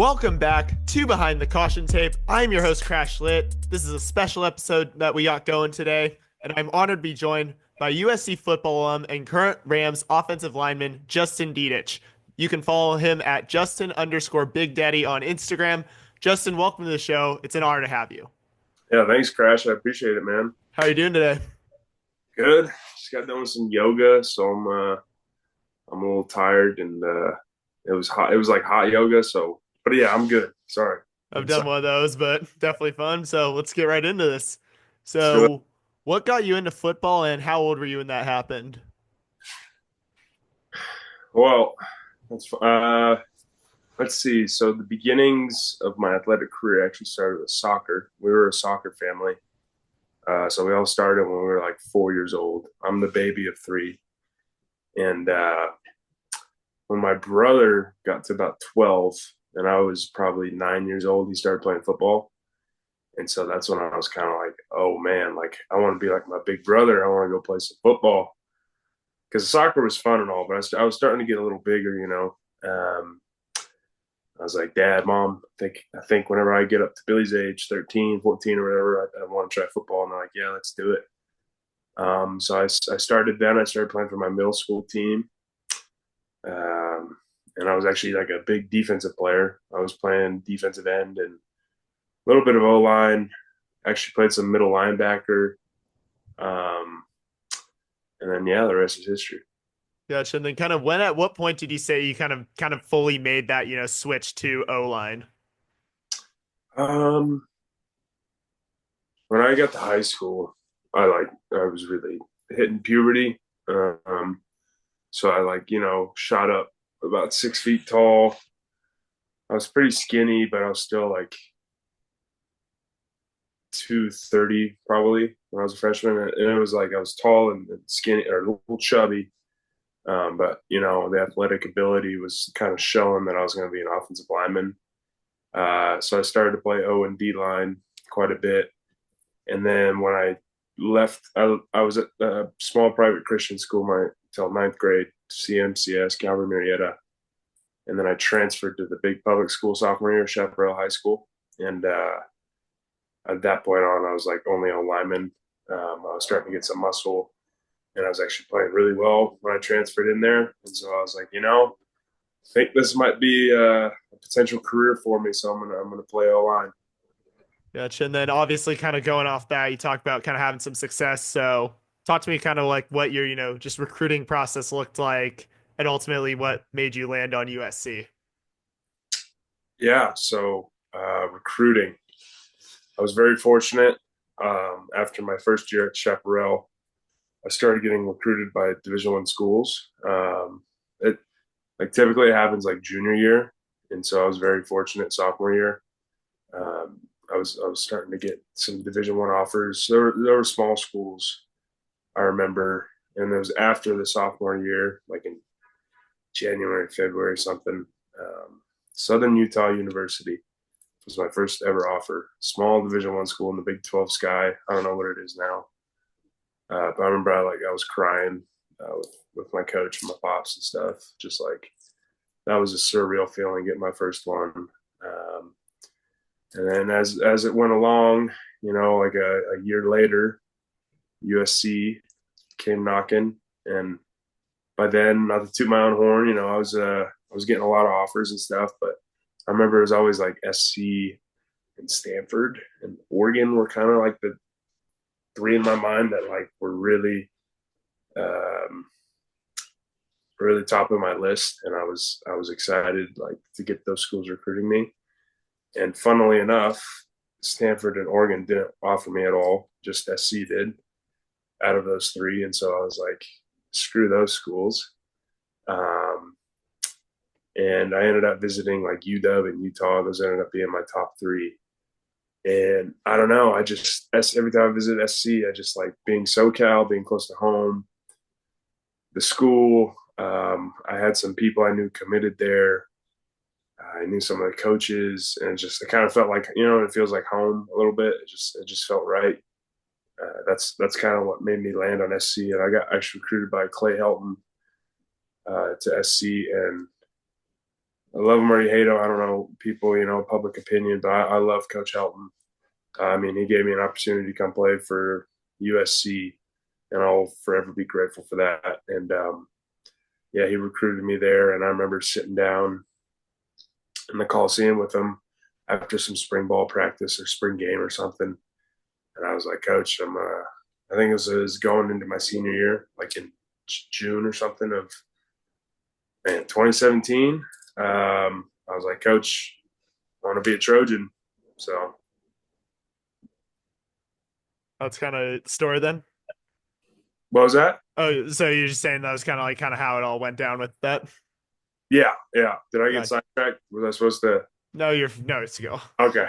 Welcome back to Behind the Caution Tape. I'm your host, CrashLit. This is a special episode that we got going today, and I'm honored to be joined by USC football alum and current Rams offensive lineman, Justin Dedich. You can follow him at Justin_Big Daddy on Instagram. Justin, welcome to the show. It's an honor to have you. Yeah, thanks, Crash. I appreciate it, man. How are you doing today? Good. Just got done with some yoga, so I'm a little tired, and it was hot. It was like hot yoga, so but yeah, I'm good. Sorry. I've So, done one of those, but definitely fun. So let's get right into this. let's do it. So, what got you into football, and how old were you when that happened? Well, let's see. So the beginnings of my athletic career actually started with soccer. We were a soccer family, so we all started when we were like 4 years old. I'm the baby of three, and when my brother got to about 12, and I was probably 9 years old, he started playing football. And so that's when I was kind of like, oh man, like I want to be like my big brother. I want to go play some football because soccer was fun and all, but I was starting to get a little bigger. I was like, Dad, Mom, I think whenever I get up to Billy's age, 13, 14 or whatever, I want to try football. And they're like, yeah, let's do it. So I started then. I started playing for my middle school team. Um, and I was actually like a big defensive player. I was playing defensive end and a little bit of O line. Actually played some middle linebacker. Um, and then yeah, the rest is history. Gotcha. And then kind of at what point did you say you kind of fully made that, switch to O line? Um, when I got to high school, I was really hitting puberty. So I shot up about 6 feet tall. I was pretty skinny, but I was still like 230 probably when I was a freshman. And it was like I was tall and skinny or a little chubby. But the athletic ability was kind of showing that I was going to be an offensive lineman. So I started to play O and D line quite a bit. And then when I left, I was at a small private Christian school till ninth grade, CMCS, Calvary Marietta. And then I transferred to the big public school sophomore year, Chaparral High School. And at that point on, I was like only on lineman. I was starting to get some muscle, and I was actually playing really well when I transferred in there. And so I was like, I think this might be a potential career for me. So I'm gonna play O line. Gotcha. And then obviously kind of going off that, you talked about kind of having some success. So talk to me kind of like what your, just recruiting process looked like and ultimately what made you land on USC. Yeah. So recruiting, I was very fortunate. After my first year at Chaparral, I started getting recruited by Division I schools. It typically it happens like junior year, and so I was very fortunate sophomore year. Um, I was starting to get some Division I offers. There were small schools I remember, and it was after the sophomore year, like in January, February, something. Southern Utah University was my first ever offer. Small Division I school in the Big 12 sky. I don't know what it is now. But I remember I was crying with my coach and my pops and stuff. Just like that was a surreal feeling getting my first one. Um, and then as it went along, like a year later, USC came knocking, and by then, not to toot my own horn, I was getting a lot of offers and stuff, but I remember it was always like SC and Stanford and Oregon were kind of like the three in my mind that like were um, really top of my list, and I was excited like to get those schools recruiting me. And funnily enough, Stanford and Oregon didn't offer me at all; just SC did out of those three, and so I was like, screw those schools. Um, and I ended up visiting like UW and Utah. Those ended up being my top three. And I don't know. Every time I visit SC, I just like being SoCal, being close to home, the school. I had some people I knew committed there. I knew some of the coaches, and it kind of felt like it feels like home a little bit. It just felt right. That's kind of what made me land on SC, and I got actually recruited by Clay Helton to SC, and I love him or you hate him. I don't know people, public opinion, but I love Coach Helton. I mean, he gave me an opportunity to come play for USC, and I'll forever be grateful for that. And yeah, he recruited me there, and I remember sitting down in the Coliseum with him after some spring ball practice or spring game or something, and I was like, Coach, I think this is going into my senior year, like in June or something of 2017. I was like, Coach, I want to be a Trojan. So That's kind of the story then. what was that? Oh, so you're just saying that was kind of how it all went down with that? Yeah, yeah. Did I get Right. sidetracked? Was I supposed to? No, you're no, it's to go. Okay.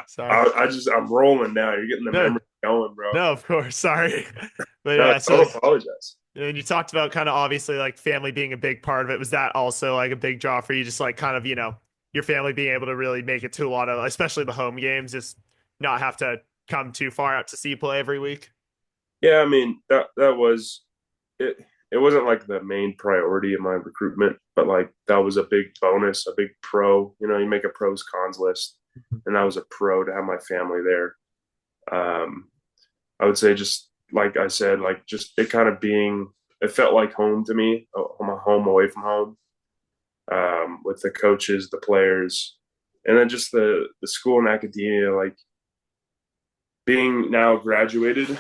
Sorry. I'm rolling now. You're getting the No, memory going, bro. no, of course. Sorry. But No, yeah, so don't apologize. and you talked about kind of obviously like family being a big part of it. Was that also like a big draw for you? Just like kind of, your family being able to really make it to a lot of, especially the home games, just not have to come too far out to see you play every week. Yeah, I mean that was it. It wasn't like the main priority of my recruitment, but like that was a big bonus, a big pro. You make a pros cons list, and that was a pro to have my family there. Um, I would say just like I said, like just it kind of being, it felt like home to me, my home away from home, with the coaches, the players, and then just the school and academia. Like being now graduated,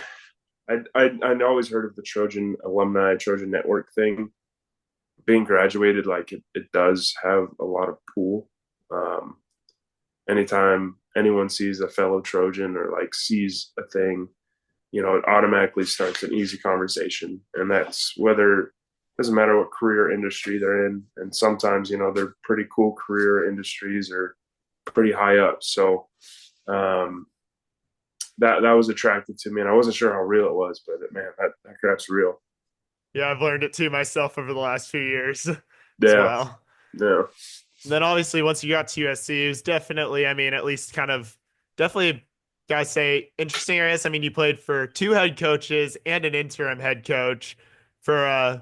I'd always heard of the Trojan alumni, Trojan network thing. Being graduated, like it does have a lot of pull. Um, Anytime anyone sees a fellow Trojan or like sees a thing, it automatically starts an easy conversation. And that's whether, doesn't matter what career industry they're in. And sometimes, they're pretty cool career industries or pretty high up. So um, that was attractive to me. And I wasn't sure how real it was, but man, that crap's real. Yeah, I've learned it too myself over the last few years as Yeah. well. Yeah. And then obviously once you got to USC, it was definitely, I mean, at least kind of definitely gotta say interesting areas. I mean, you played for two head coaches and an interim head coach for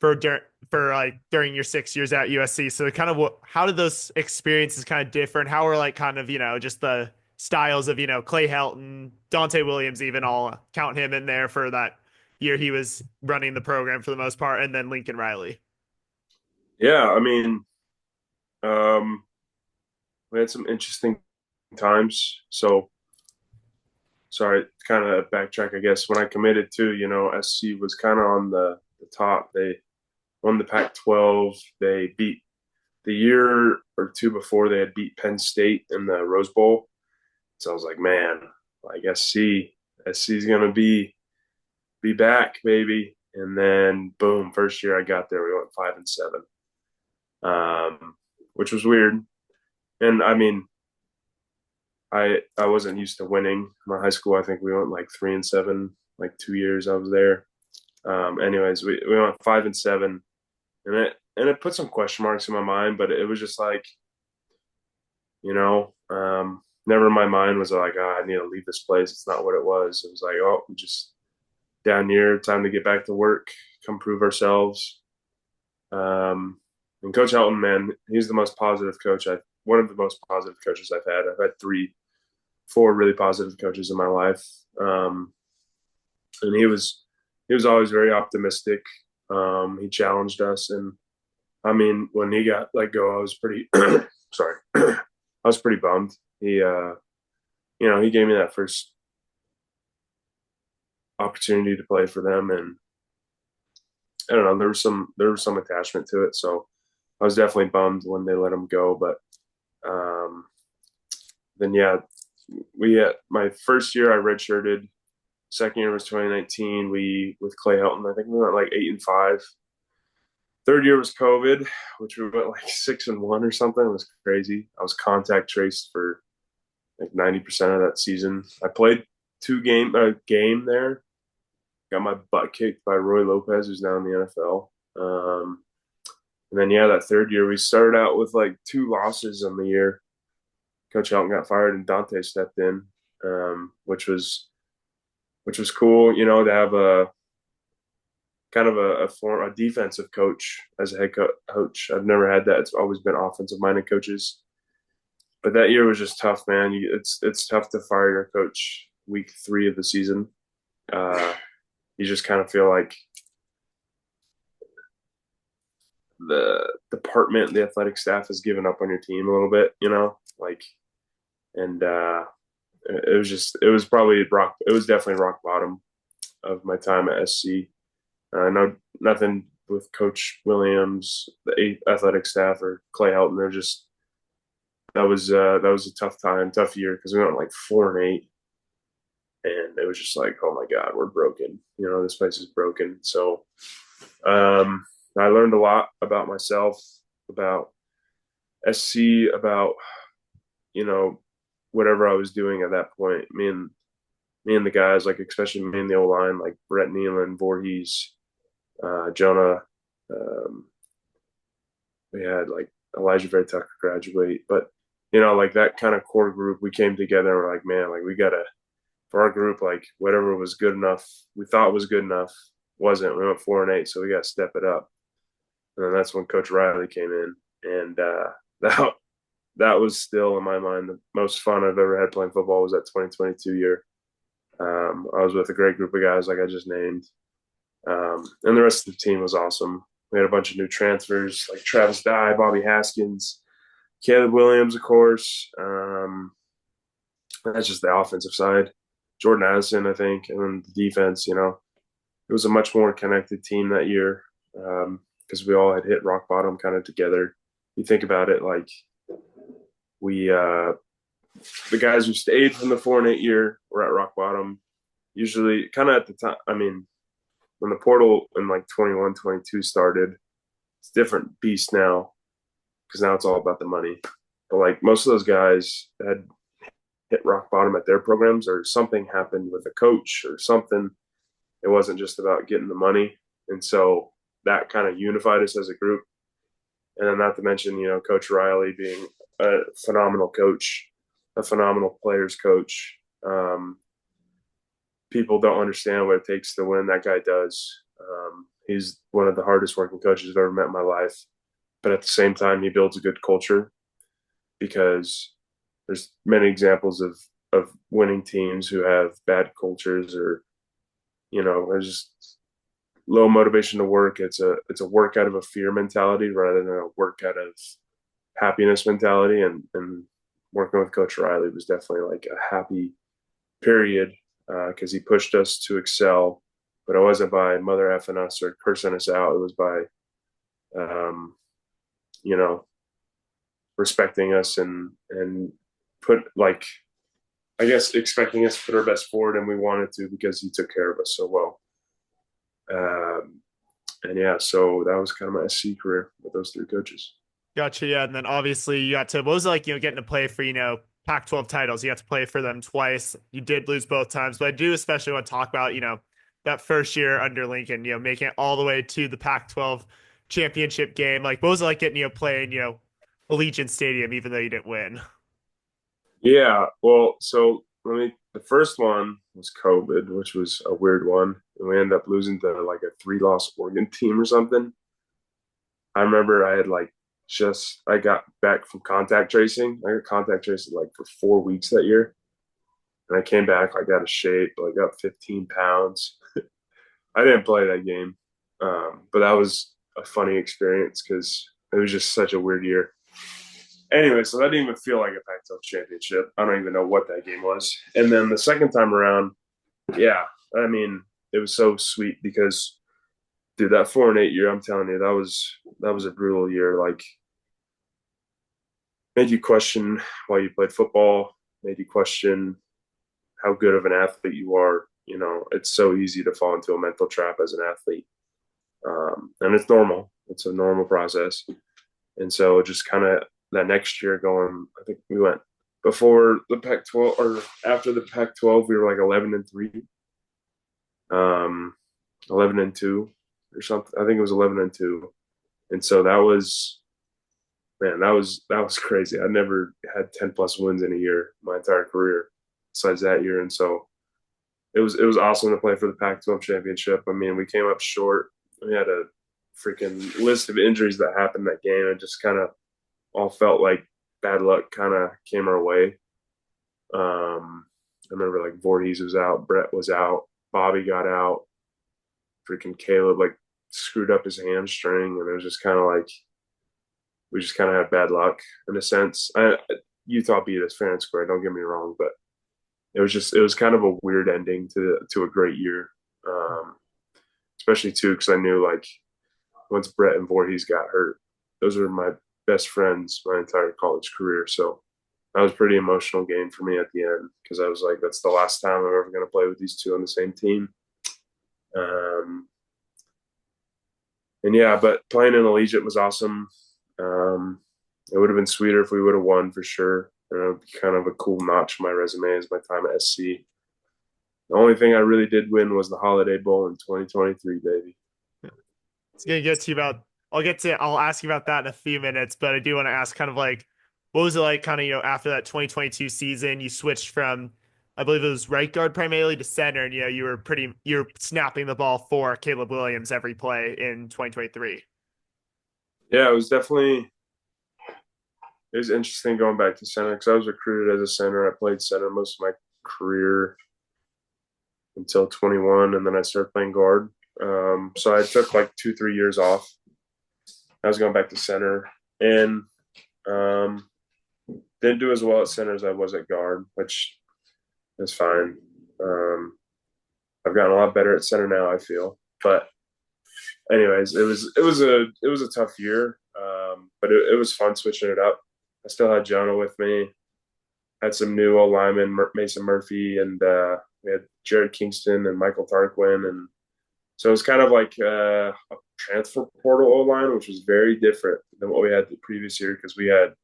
for dur for like during your 6 years at USC. So kind of how did those experiences kind of differ and how were like kind of, just the styles of, Clay Helton, Dante Williams, even all count him in there for that year he was running the program for the most part, and then Lincoln Riley. Yeah. I mean, um, we had some interesting times. So sorry, kind of backtrack, I guess. When I committed to, SC was kind of on the top. They won the Pac-12. They beat the year or two before they had beat Penn State in the Rose Bowl. So I was like, man, like SC's gonna be back, baby. And then boom, first year I got there, we went 5-7, which was weird. And I mean, I wasn't used to winning. My high school, I think we went like 3-7, like 2 years I was there. Anyways, we went 5-7, and it put some question marks in my mind, but it was just like, never in my mind was like, oh, I need to leave this place. It's not what it was. It was like, oh, we just down here, time to get back to work, come prove ourselves. And Coach Helton, man, he's the most positive coach one of the most positive coaches I've had. I've had 4 really positive coaches in my life. And he was always very optimistic. He challenged us, and I mean, when he got let go, I was pretty sorry, I was pretty bummed. He gave me that first opportunity to play for them, and I don't know, there was some attachment to it, so I was definitely bummed when they let him go. But um, then yeah, we had my first year I redshirted. Second year was 2019. We with Clay Helton, I think we went like 8-5. Third year was COVID, which we went like 6-1 or something. It was crazy. I was contact traced for like 90% of that season. I played game there. Got my butt kicked by Roy Lopez, who's now in the NFL. And then yeah, that third year we started out with like 2 losses in the year. Coach Helton got fired and Dante stepped in, which was cool, to have kind of a defensive coach as a coach. I've never had that. It's always been offensive minded coaches. But that year was just tough, man. It's tough to fire your coach week 3 of the season. You just kind of feel like the department, the athletic staff has given up on your team a little bit, like, and it was probably it was definitely rock bottom of my time at SC. No, nothing with Coach Williams, the athletic staff, or Clay Helton. They're just that was a tough time, tough year because we went like 4-8, and it was just like, oh my God, we're broken. This place is broken. So I learned a lot about myself, about SC, about whatever I was doing at that point. Me and the guys, like especially me and the O line, like Brett Nealon, Voorhees, Jonah. We had like Elijah Vera Tucker graduate, but like that kind of core group, we came together and we're like, man, like we gotta for our group, like whatever was good enough, we thought was good enough, wasn't. We went 4-8, so we got to step it up. And then that's when Coach Riley came in, and that that was still in my mind the most fun I've ever had playing football was that 2022 year. I was with a great group of guys, like I just named, and the rest of the team was awesome. We had a bunch of new transfers, like Travis Dye, Bobby Haskins, Caleb Williams, of course. That's just the offensive side. Jordan Addison, I think, and then the defense. It was a much more connected team that year because we all had hit rock bottom kind of together. You think about it, like we, the guys who stayed from the 4-8 year were at rock bottom. Usually, kind of at the time. I mean, when the portal in like 21, 22 started, it's a different beast now because now it's all about the money. But like most of those guys had hit rock bottom at their programs, or something happened with a coach or something. It wasn't just about getting the money. And so that kind of unified us as a group. And then not to mention, Coach Riley being a phenomenal coach, a phenomenal players coach. People don't understand what it takes to win. That guy does. He's one of the hardest working coaches I've ever met in my life. But at the same time, he builds a good culture because there's many examples of winning teams who have bad cultures, or there's just low motivation to work. It's a work out of a fear mentality rather than a work out of happiness mentality. And working with Coach Riley was definitely like a happy period because he pushed us to excel, but it wasn't by mother effing us or cursing us out. It was by respecting us and put like, I guess, expecting us to put our best forward, and we wanted to because he took care of us so well. And yeah, so that was kind of my SC career with those 3 coaches. Gotcha. Yeah. And then obviously you got to, what was it like, getting to play for, Pac-12 titles? You got to play for them twice. You did lose both times, but I do especially want to talk about, that first year under Lincoln, making it all the way to the Pac-12 championship game. Like, what was it like getting, playing, Allegiant Stadium, even though you didn't win? Yeah, well, so the first one was COVID, which was a weird one. And we ended up losing to like a 3-loss Oregon team or something. I remember I had I got back from contact tracing. I got contact tracing like for 4 weeks that year. And I came back, I got a shape, like up 15 pounds. I didn't play that game. But that was a funny experience because it was just such a weird year. Anyway, so that didn't even feel like a Pac-12 championship. I don't even know what that game was. And then the second time around, yeah, I mean, it was so sweet because, dude, that 4-8 year, I'm telling you, that was a brutal year. Like, made you question why you played football, made you question how good of an athlete you are. It's so easy to fall into a mental trap as an athlete. And it's normal. It's a normal process. And so just kind of that next year going, I think we went before the Pac-12 or after the Pac-12, we were like 11-3, 11-2 or something. I think it was 11-2. And so that was, man, that was crazy. I never had 10 plus wins in a year my entire career besides that year. And so it was awesome to play for the Pac-12 championship. I mean, we came up short we had a freaking list of injuries that happened that game, and just kind of all felt like bad luck kind of came our way. I remember like Voorhees was out, Brett was out, Bobby got out, freaking Caleb like screwed up his hamstring, and it was just kind of like we just kind of had bad luck in a sense. Utah beat us fair and square. Don't get me wrong, but it was kind of a weird ending to a great year, especially too because I knew like once Brett and Voorhees got hurt, those were my best friends my entire college career. So that was a pretty emotional game for me at the end because I was like, that's the last time I'm ever going to play with these two on the same team. Um, and yeah, but playing in Allegiant was awesome. It would have been sweeter if we would have won for sure. It would be kind of a cool notch on my resume as my time at SC. The only thing I really did win was the Holiday Bowl in 2023, baby. It's gonna get to you about. I'll ask you about that in a few minutes, but I do want to ask kind of like, what was it like, kind of after that 2022 season, you switched from, I believe it was right guard primarily to center, and you were snapping the ball for Caleb Williams every play in 2023. Yeah, it was interesting going back to center because I was recruited as a center. I played center most of my career until 21, and then I started playing guard. So I took like 2, 3 years off. I was going back to center, and um, didn't do as well at center as I was at guard, which is fine. I've gotten a lot better at center now, I feel. But anyways, it was a tough year, but it was fun switching it up. I still had Jonah with me. Had some new old linemen, Mason Murphy, and we had Jared Kingston and Michael Tarquin, and so it was kind of like a transfer portal O line, which was very different than what we had the previous year because we had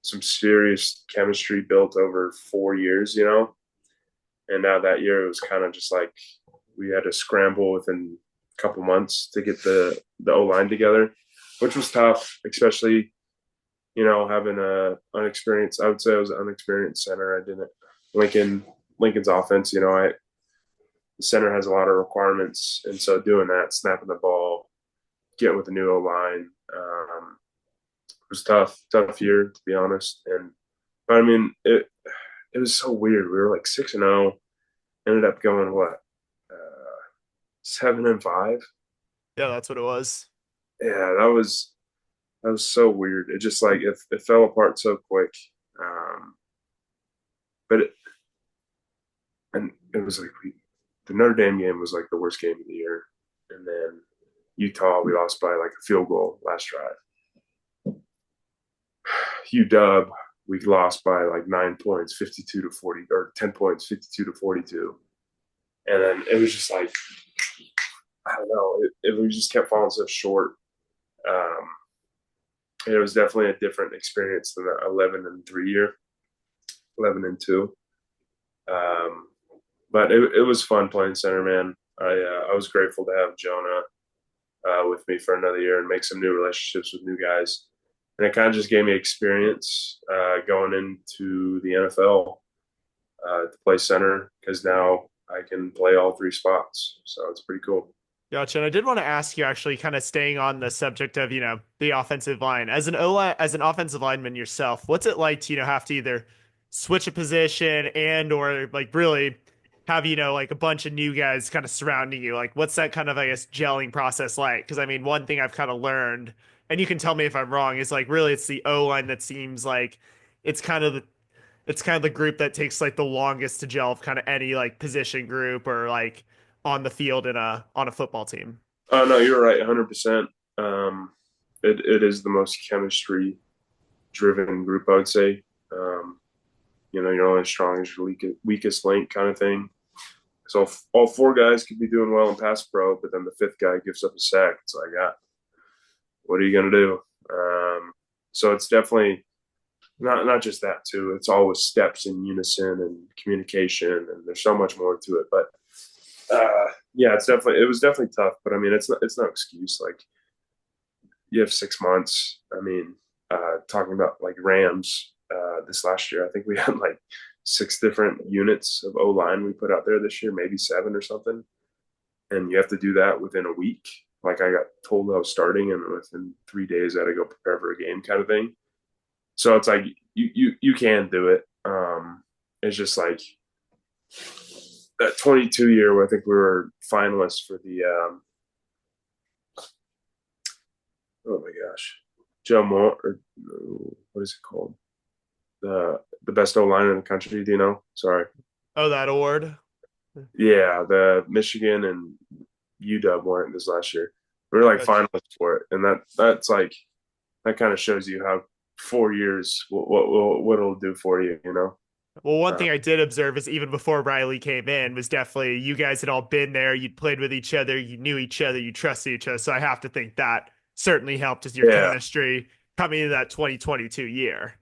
some serious chemistry built over 4 years, And now that year it was kind of just like we had to scramble within a couple months to get the O line together, which was tough, especially having a unexperienced. I would say I was an unexperienced center. I didn't Lincoln's offense. The center has a lot of requirements, and so doing that, snapping the ball, getting with the new O line, it was tough year to be honest. But I mean, it was so weird. We were like 6-0, ended up going what 7-5. Yeah, that's what it was. Yeah, that was so weird. It just like it fell apart so quick. Um, but and it was like the Notre Dame game was like the worst game of the year, and then Utah we lost by like a field goal last drive. UW we lost by like 9 points, 52-40, or 10 points, 52-42, and then it was just like I don't know, we just kept falling so short. Um, it was definitely a different experience than the 11-3 year, 11-2. But it was fun playing center, man. I was grateful to have Jonah with me for another year and make some new relationships with new guys. And it kind of just gave me experience going into the NFL to play center because now I can play all three spots. So it's pretty cool. Gotcha. And I did want to ask you, actually, kind of staying on the subject of, the offensive line. As an as an offensive lineman yourself, what's it like to, have to either switch a position and or like really have, like a bunch of new guys kind of surrounding you? Like what's that kind of, I guess, gelling process like? Because I mean, one thing I've kind of learned, and you can tell me if I'm wrong, is like really it's the O line that seems like it's kind of the it's kind of the group that takes like the longest to gel of kind of any like position group or like on the field in a football team. Oh no, you're right, 100%. It is the most chemistry driven group, I would say. You're only as strong as your weakest link kind of thing. So all four guys could be doing well in pass pro, but then the fifth guy gives up a sack. It's like, what are you going to do? So it's definitely not just that too. It's always steps in unison and communication, and there's so much more to it. But yeah, it was definitely tough. But I mean, it's no excuse. Like you have 6 months. I mean, talking about like Rams this last year, I think we had like 6 different units of O line we put out there this year, maybe 7 or something. And you have to do that within a week. Like I got told I was starting, and within 3 days I had to go prepare for a game, kind of thing. So it's like you can do it. It's just like that 22 year where I think we were finalists for the oh my gosh, Joe Moore, or what is it called? The best O line in the country. Do you know? Sorry. Oh, that award. Yeah, the Michigan and UW weren't this last year. We were like Gotcha. finalists for it, and that's like that kind of shows you how 4 years what it'll do for you, you know. Well, one Uh, thing I did observe is even before Riley came in was definitely you guys had all been there. You'd played with each other. You knew each other. You trusted each other. So I have to think that certainly helped with your yeah, chemistry coming into that 2022 year.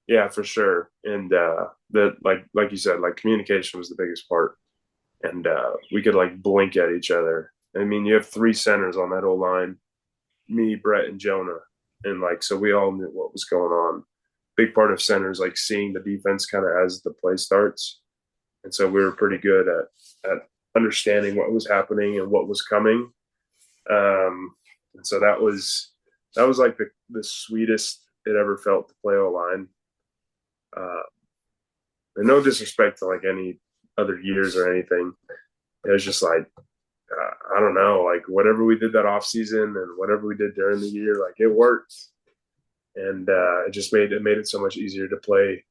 yeah, for sure. And the like you said, like communication was the biggest part, and we could like blink at each other. I mean, you have three centers on that whole line, me, Brett, and Jonah, and like so we all knew what was going on. Big part of centers like seeing the defense kind of as the play starts, and so we were pretty good at understanding what was happening and what was coming. And so that was like the sweetest it ever felt to play O line. Uh, and no disrespect to like any other years or anything. It was just like I don't know, like whatever we did that off season and whatever we did during the year, like it worked, and it just made it so much easier to play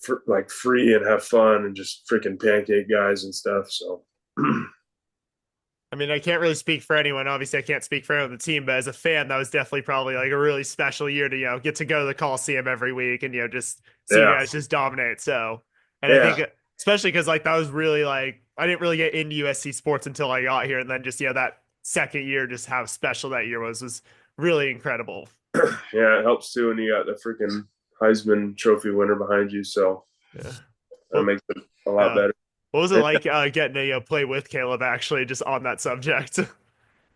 for, like free and have fun and just freaking pancake guys and stuff. So I mean, I can't really speak for anyone. Obviously, I can't speak for anyone on the team, but as a fan, that was definitely probably like a really special year to, get to go to the Coliseum every week and, just see you yeah, guys just dominate. So, and I yeah, think especially because like that was really like, I didn't really get into USC sports until I got here. And then just, that second year, just how special that year was really incredible. yeah. It helps too when you got the freaking Heisman Trophy winner behind you. So Yeah. that Well, makes it a lot uh, better. what was it And, like getting to, play with Caleb actually just on that subject?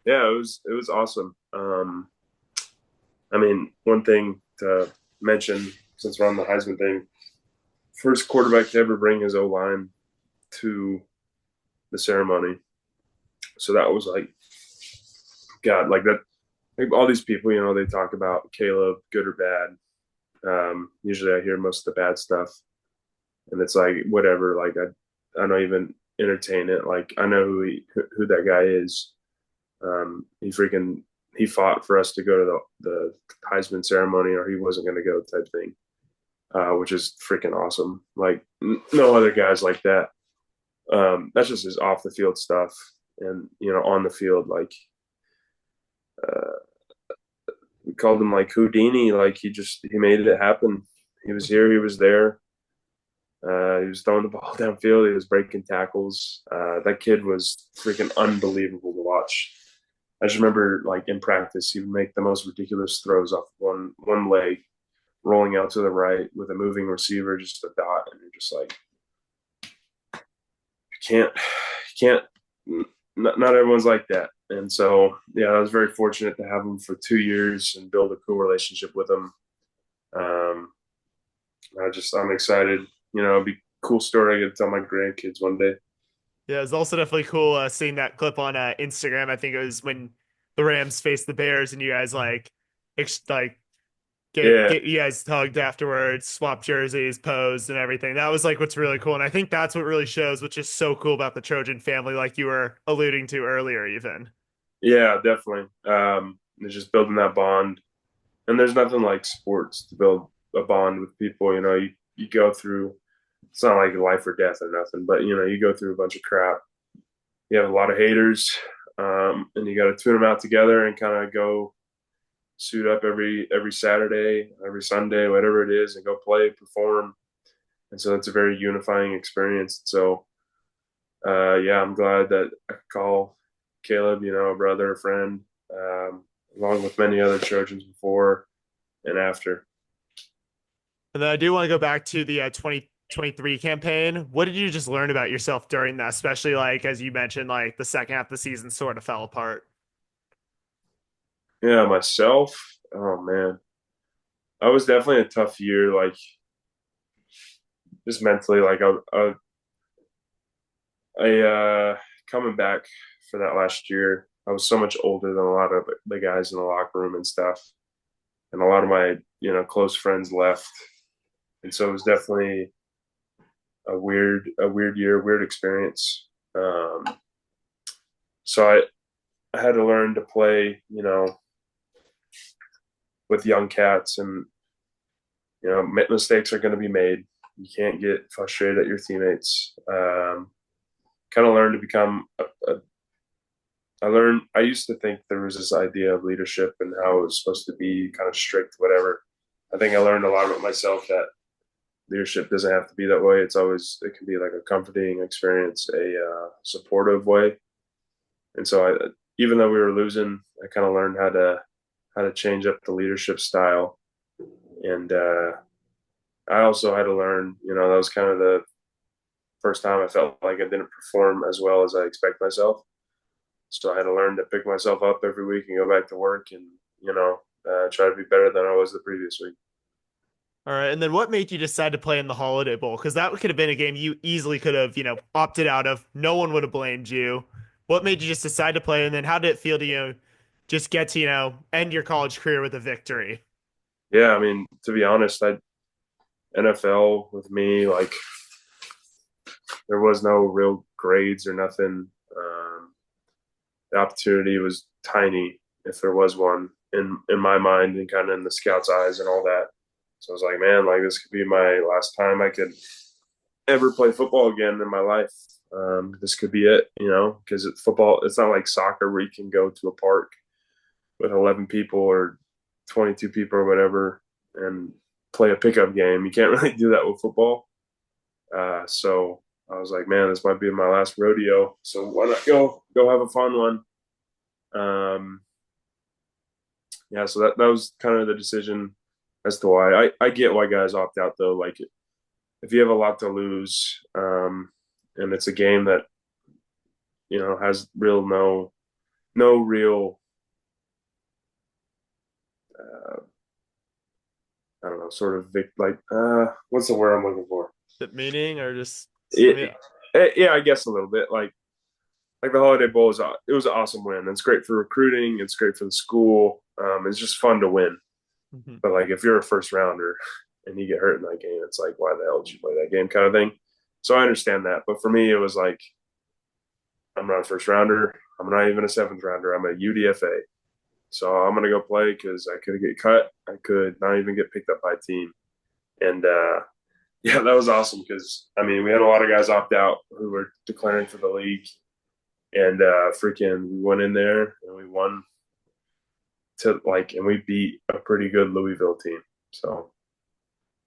yeah, it was awesome. I mean, one thing to mention since we're on the Heisman thing, first quarterback to ever bring his O line to the ceremony. So that was like, God, like that. Like all these people, they talk about Caleb, good or bad. Usually, I hear most of the bad stuff, and it's like whatever. Like I don't even entertain it. Like I know who that guy is. He fought for us to go to the Heisman ceremony, or he wasn't going to go type thing, which is freaking awesome. Like no other guys like that. That's just his off the field stuff, and on the field, like uh, we called him like Houdini. Like he made it happen. He was here. He was there. He was throwing the ball downfield. He was breaking tackles. That kid was freaking unbelievable to watch. I just remember, like in practice, he would make the most ridiculous throws off one leg, rolling out to the right with a moving receiver, just a dot, and you're just like, you can't. Not everyone's like that, and so yeah, I was very fortunate to have him for 2 years and build a cool relationship with him. Um, I'm excited. It'd be a cool story I get to tell my grandkids one day. Yeah, it's also definitely cool seeing that clip on Instagram. I think it was when the Rams faced the Bears and you guys like Yeah, get you guys hugged afterwards, swapped jerseys, posed and everything. That was like what's really cool. And I think that's what really shows what's just so cool about the Trojan family, like you were alluding to earlier, even. yeah, definitely. It's just building that bond, and there's nothing like sports to build a bond with people. You go through. It's not like life or death or nothing, but you go through a bunch of crap. You have a lot of haters, and you got to tune them out together and kind of go suit up every Saturday, every Sunday, whatever it is, and go play, perform. And so it's a very unifying experience. So yeah, I'm glad that I could call Caleb, a brother, a friend, along with many other Trojans before and after. And then I do want to go back to the 2023 campaign. What did you just learn about yourself during that, especially like as you mentioned, like the second half of the season sort of fell apart? Yeah, myself. Oh man, I was definitely a tough year. Like just mentally, like I coming back for that last year. I was so much older than a lot of the guys in the locker room and stuff, and a lot of my close friends left, and so it was definitely a weird year, weird experience. So I had to learn to play, with young cats, and mistakes are going to be made. You can't get frustrated at your teammates. Kind of learned to become I used to think there was this idea of leadership and how it was supposed to be kind of strict, whatever. I think I learned a lot about myself that leadership doesn't have to be that way. It can be like a comforting experience, a supportive way. And so even though we were losing, I kind of learned how to change up the leadership style. And I also had to learn, that was kind of the first time I felt like I didn't perform as well as I expect myself. So I had to learn to pick myself up every week and go back to work and, try to be better than I was the previous week. All right. And then what made you decide to play in the Holiday Bowl? Because that could have been a game you easily could have, opted out of. No one would have blamed you. What made you just decide to play? And then how did it feel to, just get to, end your college career with a victory? Yeah, I mean, to be honest, NFL with me, like there was no real grades or nothing. The opportunity was tiny, if there was one, in my mind and kind of in the scouts' eyes and all that. So I was like, man, like this could be my last time I could ever play football again in my life. This could be it, because football. It's not like soccer where you can go to a park with 11 people or 22 people or whatever and play a pickup game. You can't really do that with football. So I was like, man, this might be my last rodeo. So why not go have a fun one? Um, yeah, so that was kind of the decision as to why. I get why guys opt out though. Like if you have a lot to lose, and it's a game that has no real I don't know, sort of what's the word I'm looking for? The meaning or just, I mean, It, yeah, I guess a little bit. Like the Holiday Bowl it was an awesome win. It's great for recruiting. It's great for the school. It's just fun to win. mhm. But like if you're a first rounder and you get hurt in that game, it's like why the hell did you play that game kind of thing. So I understand that. But for me, it was like I'm not a first rounder. I'm not even a seventh rounder. I'm a UDFA. So I'm gonna go play because I could get cut. I could not even get picked up by a team. And yeah, that was awesome because I mean we had a lot of guys opt out who were declaring for the league, and freaking we went in there and we won and we beat a pretty good Louisville team. So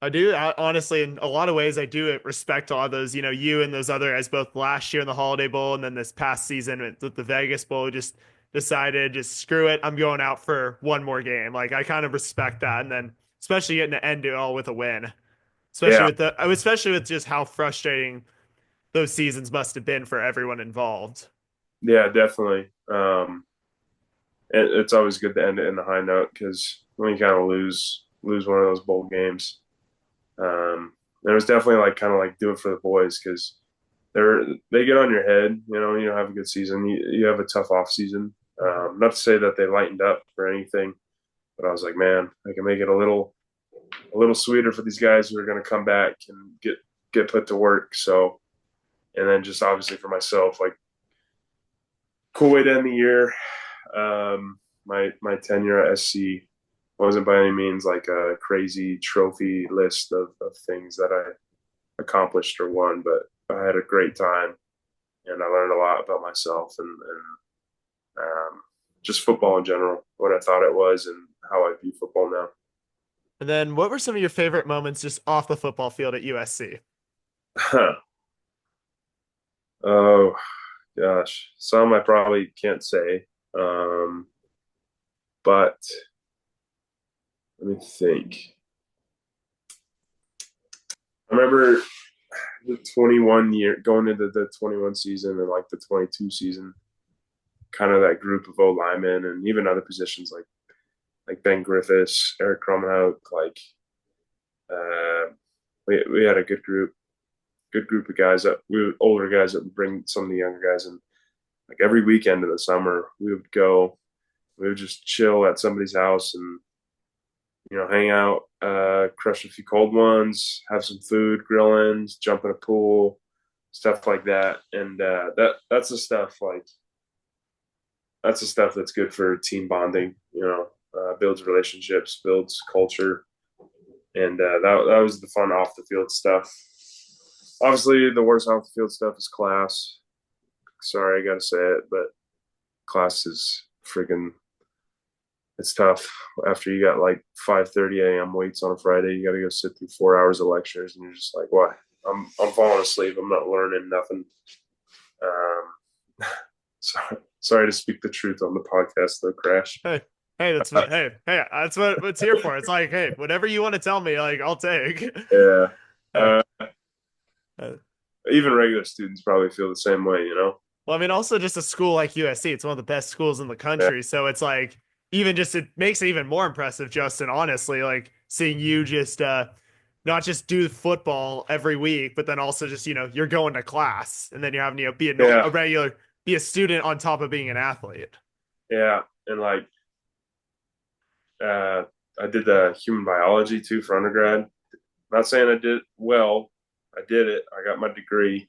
Honestly, in a lot of ways, I do respect all those, you and those other guys, both last year in the Holiday Bowl and then this past season with the Vegas Bowl, just decided, just screw it. I'm going out for one more game. Like, I kind of respect that. And then, especially getting to end it all with a win, yeah, especially with just how frustrating those seasons must have been for everyone involved. yeah, definitely. It's always good to end it in a high note because when you kind of lose one of those bowl games, it was definitely like kind of like do it for the boys because they get on your head. You don't have a good season. You have a tough off season. Not to say that they lightened up or anything, but I was like, man, I can make it a little sweeter for these guys who are going to come back and get put to work. So, and then just obviously for myself, like cool way to end the year. My tenure at SC wasn't by any means like a crazy trophy list of things that I accomplished or won, but I had a great time and I learned a lot about myself and just football in general, what I thought it was and how I view football now. And then, what were some of your favorite moments just off the football field at USC? Oh gosh, some I probably can't say, but let me think. I remember the 21 year going into the 21 season and like the 22 season, kind of that group of O linemen and even other positions like Ben Griffiths, Eric Krumhoek, like uh, we had a good group of guys that we were older guys that would bring some of the younger guys, and like every weekend in the summer, we would just chill at somebody's house and hang out, crush a few cold ones, have some food, grill ins, jump in a pool, stuff like that. And that's the stuff that's good for team bonding. Builds relationships, builds culture, and that was the fun off the field stuff. Obviously, the worst off the field stuff is class. Sorry, I gotta say it, but class is freaking. It's tough after you got like 5:30 a.m. weights on a Friday. You got to go sit through 4 hours of lectures, and you're just like, "What? I'm falling asleep. I'm not learning nothing." Sorry to speak the truth on the podcast, though, Crash. Hey, hey, that's what. Hey, that's what it's here for. It's like, hey, whatever you want to tell me, like I'll take. Yeah. Uh, Uh, uh, Even regular students probably feel the same way. well, I mean, also just a school like USC, it's one of the best schools in the Yeah. country. So it's like even just it makes it even more impressive, Justin, honestly, like seeing you just not just do football every week, but then also just, you're going to class and then you're having, be Yeah. a regular, be a student on top of being an athlete. Yeah. And like, uh, I did the human biology too for undergrad. Not saying I did well. I did it. I got my degree,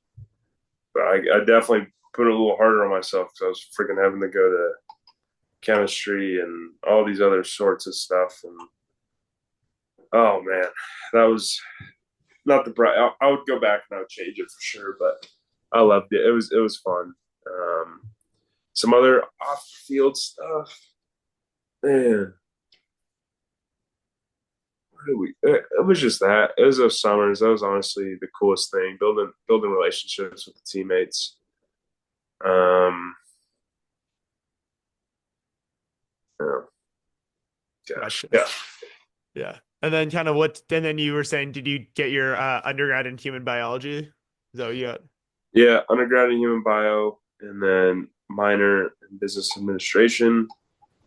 but I definitely put a little harder on myself because I was freaking having to go to chemistry and all these other sorts of stuff. And oh man, that was not the bright. I would go back and I would change it for sure, but I loved it. It was fun. Some other off field stuff, man. It was just that. It was those summers. That was honestly the coolest thing. Building relationships with the teammates. Um, yeah, gosh, Gotcha. yeah, Yeah. And then and then you were saying, did you get your undergrad in human biology? Is that what you got? yeah. Undergrad in human bio, and then minor in business administration,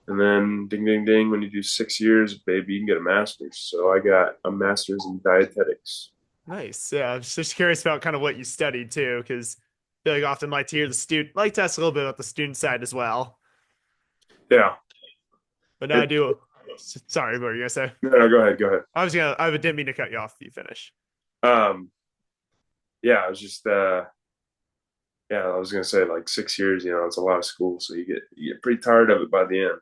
and then ding ding ding. When you do 6 years, baby, you can get a master's. So I got a master's in dietetics. Nice. Yeah. I was just curious about kind of what you studied too, because I feel like often like to hear like to ask a little bit about the student side as well. Yeah. But no, I It, do. Sorry, what were you gonna say? no, no, go ahead. Go ahead. I didn't mean to cut you off if you finish. Um, yeah, I was just yeah, I was gonna say like 6 years. It's a lot of school, so you get pretty tired of it by the end.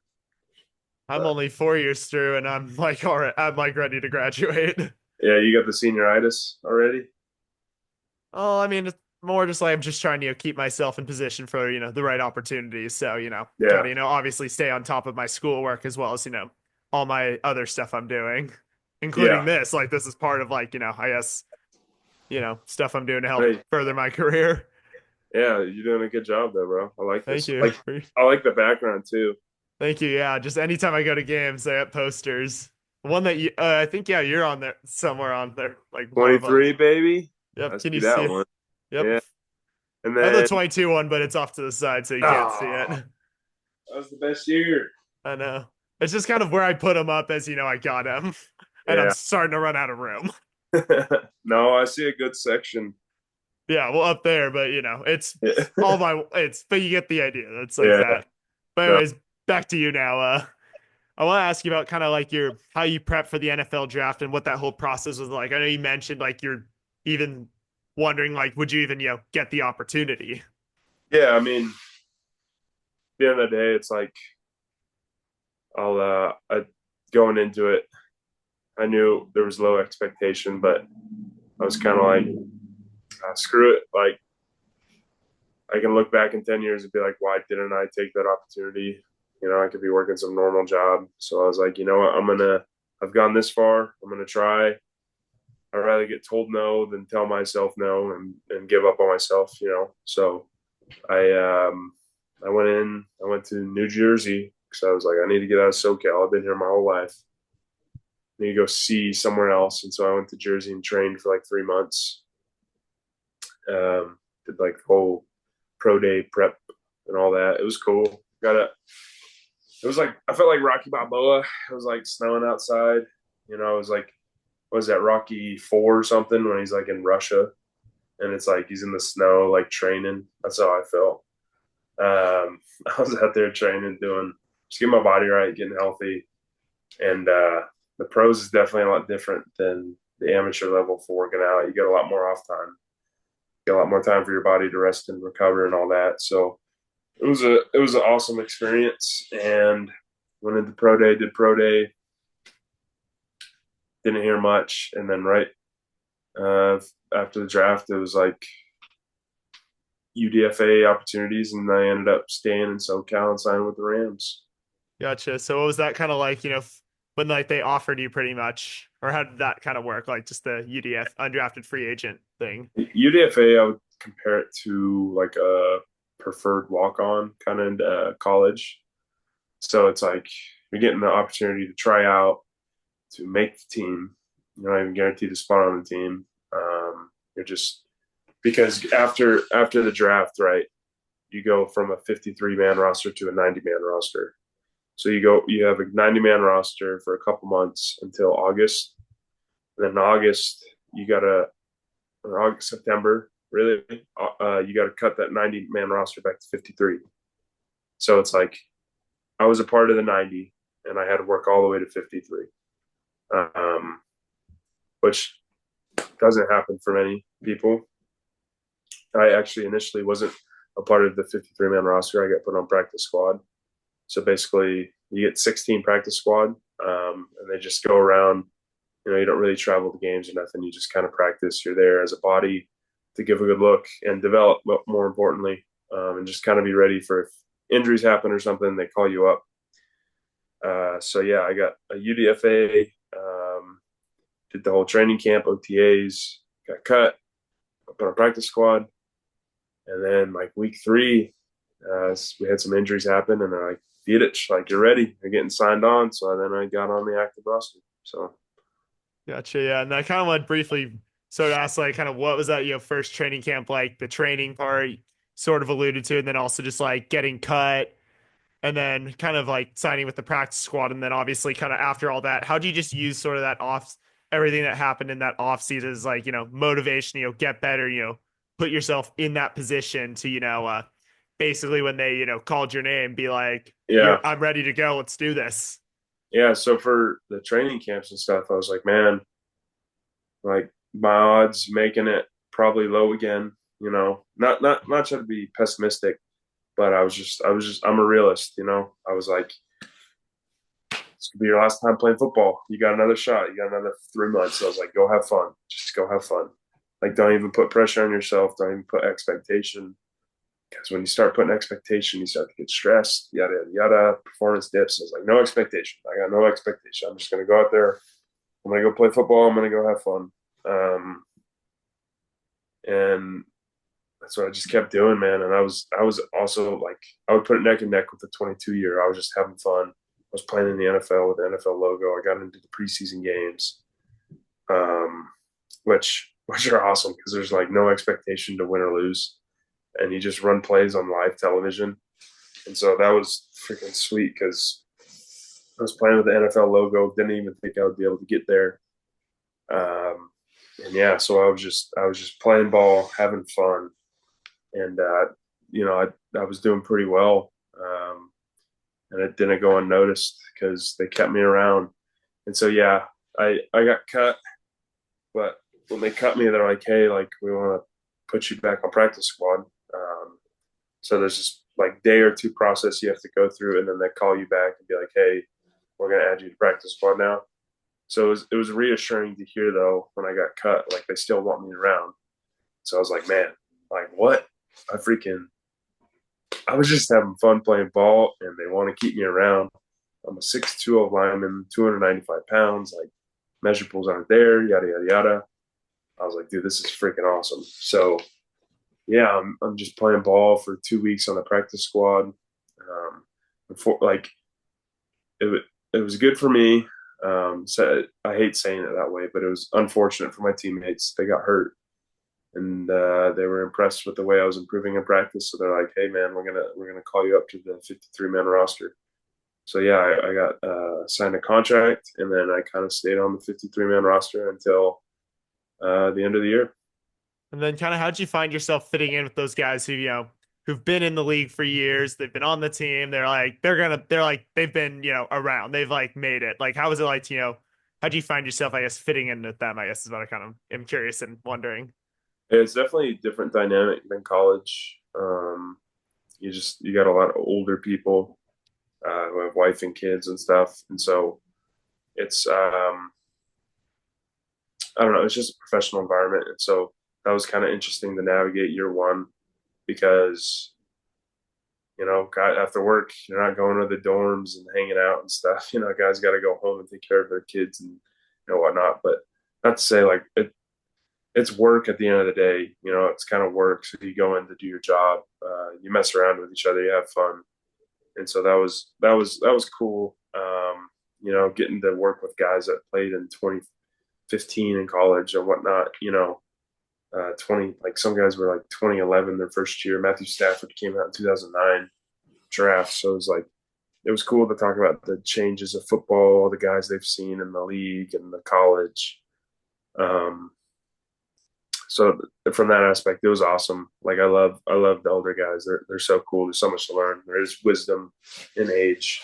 I'm But only 4 years through and I'm like, all right, I'm like ready to graduate. yeah, you got the senioritis already. Oh, I mean, it's more just like I'm just trying to keep myself in position for, the right opportunities. So, kind Yeah, of, obviously stay on top of my schoolwork as well as, all my other stuff I'm doing, including yeah. this. Like, this is part of like, I guess, stuff I'm doing to help Hey, further my career. yeah, you're doing a good job though, bro. I like Thank this. you. Like, I like the background too. Thank you. Yeah. Just anytime I go to games, they have posters. One that I think, yeah, you're on there somewhere on there, like one of them. 23, baby. Yep. I Can you see see that it? one. Yep. Yeah, and I have the then 22 one, but it's off to the side, so you can't see it. oh, that was the best year. I know. It's just kind of where I put them up as, I got them. And I'm Yeah. starting to run out of room. No, I see a good section. Yeah, well, up there, but, it's Yeah. but you get the idea. It's like Yeah. that. But, No. anyways, back to you now. I want to ask you about kind of like how you prep for the NFL draft and what that whole process was like. I know you mentioned like you're even wondering, like, would you even, get the opportunity? Yeah, I mean, at the end of the day, it's like going into it, I knew there was low expectation, but I was kind of like, screw it. Like, I can look back in 10 years and be like, why didn't I take that opportunity? I could be working some normal job. So I was like, you know what? I've gone this far. I'm going to try. I'd rather get told no than tell myself no and give up on myself. So I went to New Jersey because I was like, I need to get out of SoCal. I've been here my whole life. I need to go see somewhere else. And so I went to Jersey and trained for like 3 months. Did like the whole pro day prep and all that. It was cool. It was like, I felt like Rocky Balboa. It was like snowing outside. I was like, what was that, Rocky 4 or something, when he's like in Russia and it's like he's in the snow, like training. That's how I felt. I was out there training, doing just getting my body right, getting healthy, and the pros is definitely a lot different than the amateur level for working out. You get a lot more off time, you get a lot more time for your body to rest and recover and all that. So it was an awesome experience, and went into pro day, did pro day, didn't hear much, and then right uh, after the draft, it was like UDFA opportunities, and I ended up staying in SoCal and signing with the Rams. Gotcha. So what was that kind of like, when like they offered you pretty much, or how did that kind of work? Like just the UDF undrafted free agent thing. UDFA, I would compare it to like a preferred walk-on kind of college. So it's like you're getting the opportunity to try out, to make the team. You're not even guaranteed a spot on the team. You're just because after the draft, right? You go from a 53 man roster to a 90-man roster. So you have a 90-man roster for a couple months until August. And then in August, you got to, or August, September, really, you got to cut that 90-man roster back to 53. So it's like I was a part of the 90 and I had to work all the way to 53, um, which doesn't happen for many people. I actually initially wasn't a part of the 53-man roster. I got put on practice squad. So basically, you get 16 practice squad, and they just go around. You don't really travel to games or nothing. You just kind of practice. You're there as a body to give a good look and develop, more importantly, and just kind of be ready for if injuries happen or something, they call you up. So yeah, I got a UDFA, did the whole training camp, OTAs, got cut, put on practice squad, and then like week 3, we had some injuries happen, and they're like, Dedich, like you're ready, you're getting signed on. So then I got on the active roster. So Gotcha. Yeah. And I kind of want to briefly sort of ask like kind of what was that, first training camp like the training part sort of alluded to, and then also just like getting cut and then kind of like signing with the practice squad. And then obviously kind of after all that, how do you just use sort of that off everything that happened in that off season as like, motivation, get better, put yourself in that position to, basically when they, called your name, be like, yeah, I'm ready to go. Let's do this. yeah. So for the training camps and stuff, I was like, man, like my odds making it probably low again. Not trying to be pessimistic, but I'm a realist. I was like, this could be your last time playing football. You got another shot. You got another 3 months. So I was like, go have fun. Just go have fun. Like, don't even put pressure on yourself. Don't even put expectation. Because when you start putting expectation, you start to get stressed, yada, yada, yada, performance dips. I was like, no expectation. I got no expectation. I'm just going to go out there. I'm going to go play football. I'm going to go have fun. And that's what I just kept doing, man. And I was also like, I would put it neck and neck with the 22-year. I was just having fun. I was playing in the NFL with the NFL logo. I got into the preseason games, um, which are awesome because there's like no expectation to win or lose, and you just run plays on live television. And so that was freaking sweet because I was playing with the NFL logo. Didn't even think I would be able to get there. And yeah, so I was just playing ball, having fun, and I was doing pretty well. And it didn't go unnoticed because they kept me around. And so yeah, I got cut, but when they cut me, they're like, hey, like we want to put you back on practice squad. So there's this like day or two process you have to go through, and then they call you back and be like, hey, we're gonna add you to practice squad now. So it was reassuring to hear though when I got cut, like they still want me around. So I was like, man, like what? I was just having fun playing ball, and they want to keep me around. I'm a 6'2" lineman, 295 pounds. Like measurables aren't there, yada yada yada. I was like, dude, this is freaking awesome. So yeah, I'm just playing ball for 2 weeks on the practice squad. Before like it was good for me. So I hate saying it that way, but it was unfortunate for my teammates. They got hurt, and they were impressed with the way I was improving in practice. So they're like, "Hey, man, we're gonna call you up to the 53-man roster." So yeah, I got signed a contract, and then I kind of stayed on the 53-man roster until the end of the year. And then kind of how'd you find yourself fitting in with those guys who, who've been in the league for years. They've been on the team. They've been, around. They've like made it. Like, how was it like, how do you find yourself, I guess, fitting in with them, I guess is what I kind of am curious and wondering. It's definitely a different dynamic than college. You got a lot of older people who have wife and kids and stuff, and so it's I don't know, it's just a professional environment, and so that was kind of interesting to navigate year one because after work, you're not going to the dorms and hanging out and stuff. Guys got to go home and take care of their kids and whatnot. But not to say like it's work at the end of the day. It's kind of work. So you go in to do your job, you mess around with each other, you have fun, and so that was cool. Getting to work with guys that played in 2015 in college or whatnot. 20 like some guys were like 2011 their first year. Matthew Stafford came out in 2009 draft, so it was cool to talk about the changes of football, the guys they've seen in the league and the college. So from that aspect, it was awesome. Like I love the older guys. They're so cool. There's so much to learn. There is wisdom in age,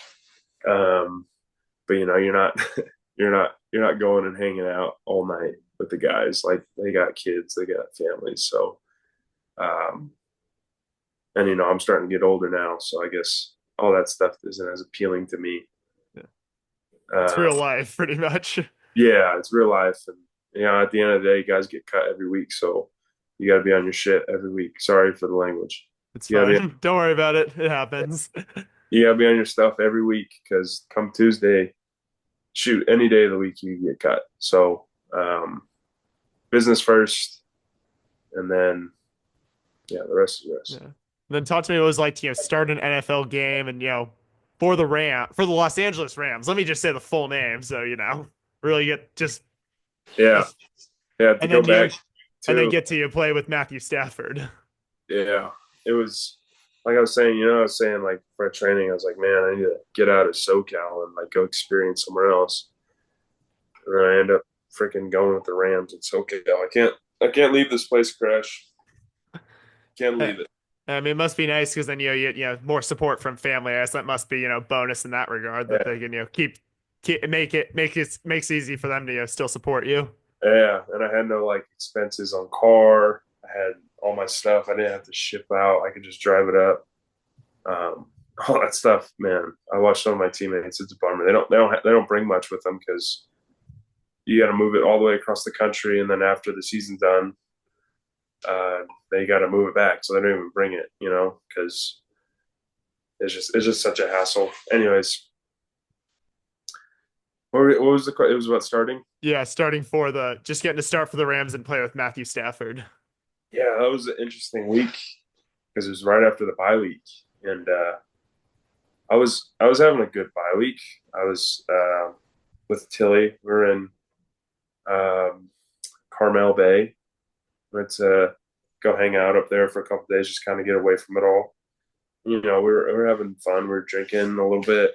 but you're not you're not going and hanging out all night with the guys. Like they got kids, they got families. So um, and I'm starting to get older now, so I guess all that stuff isn't as appealing to me. Yeah. It's Uh, real life, pretty much. yeah, it's real life, and at the end of the day, guys get cut every week, so you got to be on your shit every week. Sorry for the language. It's You got to be fine. Don't worry about it. It happens. you got to be on your stuff every week because come Tuesday, shoot, any day of the week you get cut. So business first, and then the rest is Yeah. rest. And then talk to me what it was like to, start an NFL game and, for the Los Angeles Rams. Let me just say the full name so, really get just Yeah, yeah. To and go then back to get to play with Matthew Stafford. yeah, it was like I was saying like for training, I was like, man, I need to get out of SoCal and like go experience somewhere else. And then I end up freaking going with the Rams in SoCal. I can't leave this place, Crash. Can't Yeah. leave it. I mean, it must be nice because then you get more support from family. I guess that must be bonus in that regard that Yeah, they can keep makes it easy for them to still support you. yeah. And I had no like expenses on car. I had all my stuff. I didn't have to ship out. I could just drive it up. Um, all that stuff, man. I watched some of my teammates. It's a bummer. They don't bring much with them because you got to move it all the way across the country, and then after the season's done, uh, they got to move it back. So they don't even bring it, because it's just such a hassle. Anyways, what was the it was about starting? Yeah, starting for the just getting to start for the Rams and play with Matthew Stafford. Yeah, that was an interesting week because it was right after the bye week, and I was having a good bye week. I was with Tilly. We were in um, Carmel Bay. Went to go hang out up there for a couple of days, just kind of get away from it all. We were having fun. We were drinking a little bit,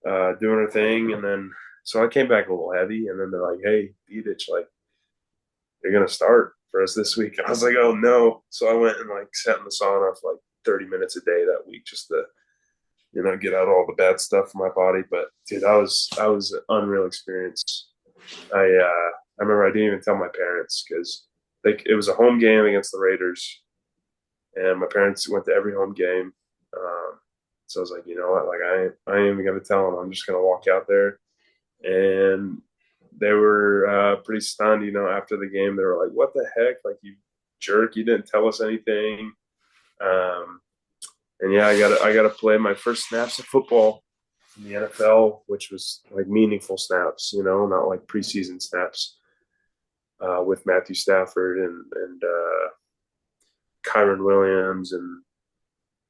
doing our thing, and then so I came back a little heavy, and then they're like, "Hey, Dedich, like you're gonna start for us this week." And I was like, "Oh no!" So I went and like sat in the sauna for like 30 minutes a day that week just to get out all the bad stuff from my body. But dude, that was an unreal experience. I remember I didn't even tell my parents because it was a home game against the Raiders, and my parents went to every home game. So I was like, you know what, like I ain't even gonna tell them. I'm just gonna walk out there, and they were pretty stunned. After the game, they were like, "What the heck? Like you jerk! You didn't tell us anything." Um, and yeah, I got to play my first snaps of football in the NFL, which was like meaningful snaps, not like preseason snaps with Matthew Stafford and Kyron Williams and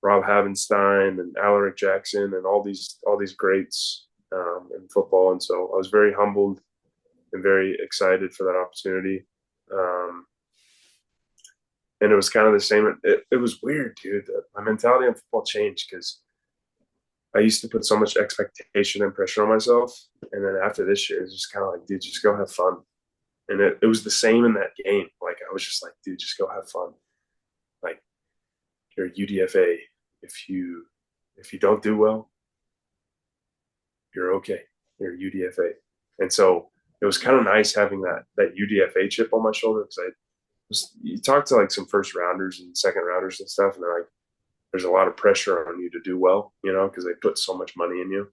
Rob Havenstein and Alaric Jackson and all these greats in football. And so I was very humbled and very excited for that opportunity. Um, and it was kind of the same. It was weird, dude. My mentality on football changed because I used to put so much expectation and pressure on myself. And then after this year, it's just kind of like, dude, just go have fun. And it was the same in that game. Like, I was just like, dude, just go have fun. Like, you're a UDFA. If you don't do well, you're okay. You're a UDFA. And so it was kind of nice having that UDFA chip on my shoulder because you talk to like some first rounders and second rounders and stuff, and they're like, there's a lot of pressure on you to do well, because they put so much money in you.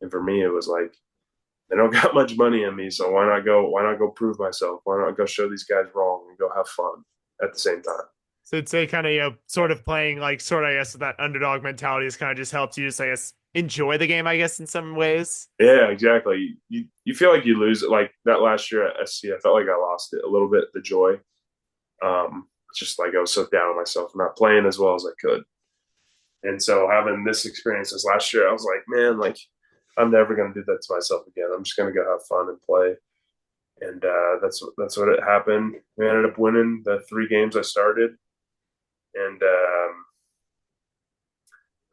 And for me, it was like, they don't got much money in me, so why not go? Why not go prove myself? Why not go show these guys wrong and go have fun at the same time? So it's a kind of, sort of playing like sort of, I guess, that underdog mentality has kind of just helped you just, I guess, enjoy the game, I guess, in some ways. Yeah, exactly. You feel like you lose it. Like that last year at SC, I felt like I lost it a little bit, the joy. Just like I was so down on myself, not playing as well as I could. And so having this experience this last year, I was like, man, like I'm never going to do that to myself again. I'm just going to go have fun and play. And that's what it happened. We ended up winning the 3 games I started. And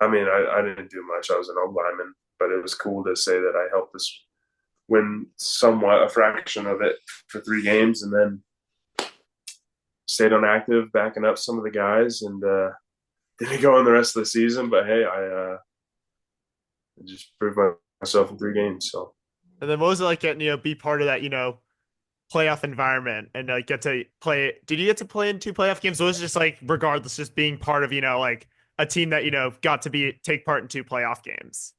I mean, I didn't do much. I was an old lineman, but it was cool to say that I helped us win somewhat a fraction of it for 3 games, and then stayed on active, backing up some of the guys, and didn't go in the rest of the season. But hey, I just proved myself in 3 games. So And then what was it like getting, be part of that, playoff environment and like get to play? Did you get to play in 2 playoff games? Or was it just like, regardless, just being part of, like a team that, got to take part in 2 playoff games?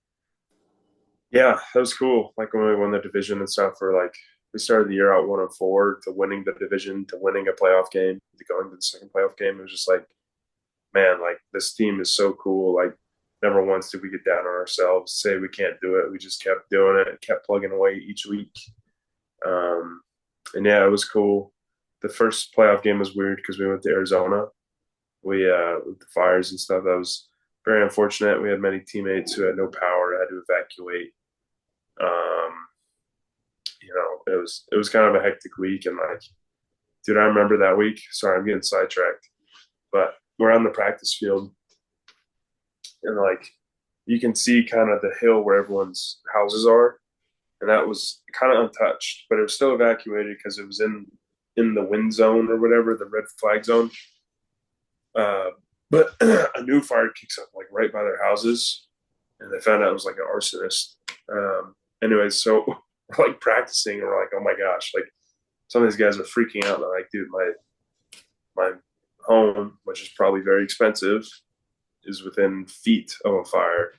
yeah, that was cool. Like when we won the division and stuff, we started the year out 1-4 to winning the division to winning a playoff game to going to the second playoff game. It was just like, man, like this team is so cool. Like never once did we get down on ourselves, say we can't do it. We just kept doing it and kept plugging away each week. Um, and yeah, it was cool. The first playoff game was weird because we went to Arizona. We with the fires and stuff. That was very unfortunate. We had many teammates who had no power, had to evacuate. Um, it was kind of a hectic week, and like, dude, I remember that week. Sorry, I'm getting sidetracked, but we're on the practice field, and like, you can see kind of the hill where everyone's houses are, and that was kind of untouched, but it was still evacuated because it was in the wind zone or whatever, the red flag zone. Uh, but a new fire kicks up like right by their houses, and they found out it was like an arsonist. Anyways, so we're like practicing, and we're like, oh my gosh, like some of these guys are freaking out. They're like, dude, my home, which is probably very expensive, is within feet of a fire.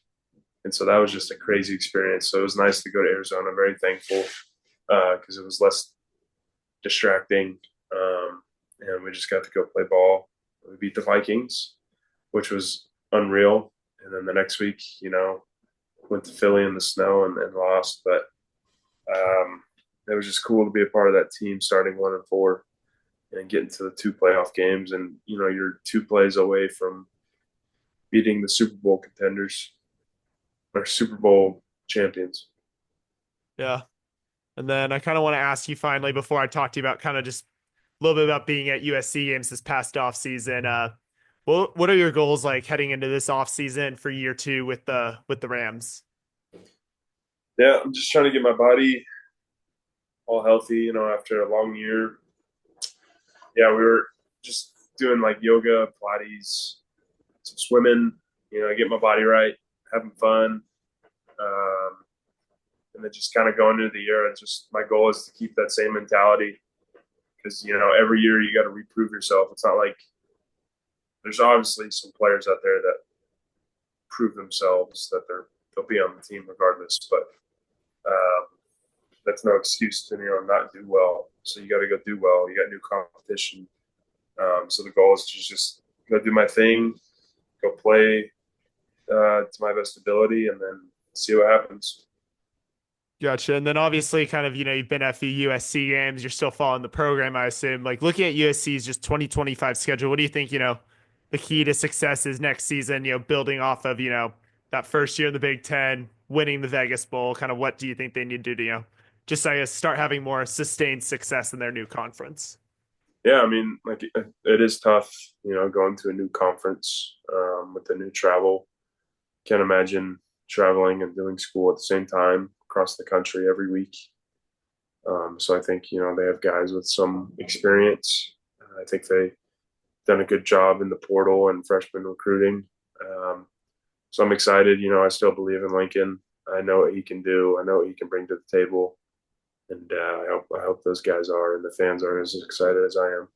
And so that was just a crazy experience. So it was nice to go to Arizona. I'm very thankful because it was less distracting. And we just got to go play ball. We beat the Vikings, which was unreal. And then the next week, went to Philly in the snow and lost. But it was just cool to be a part of that team starting 1-4 and getting to the 2 playoff games. And, you're 2 plays away from beating the Super Bowl contenders or Super Bowl champions. Yeah. And then I kind of want to ask you finally, before I talk to you about kind of just a little bit about being at USC games this past off season. What are your goals like heading into this off season for year 2 with the Rams? Yeah, I'm just trying to get my body all healthy, after a long year. Yeah, we were just doing like yoga, Pilates, some swimming, get my body right, having fun. And then just kind of going into the year, it's just my goal is to keep that same mentality because, every year you got to reprove yourself. It's not like there's obviously some players out there that prove themselves that they'll be on the team regardless, but that's no excuse to not do well. So you got to go do well. You got new competition. So the goal is to just go do my thing, go play to my best ability, and then see what happens. Gotcha. And then obviously kind of, you've been at a few USC games, you're still following the program, I assume. Like looking at USC's just 2025 schedule, what do you think, the key to success is next season, building off of, that first year in the Big Ten, winning the Vegas Bowl, kind of what do you think they need to do to, just, I guess, start having more sustained success in their new conference? Yeah, I mean, like it is tough, going to a new conference with the new travel. Can't imagine traveling and doing school at the same time across the country every week. So I think, they have guys with some experience. I think they done a good job in the portal and freshman recruiting. Um, so I'm excited. I still believe in Lincoln. I know what he can do. I know what he can bring to the table, and I hope those guys are and the fans are as excited as I am.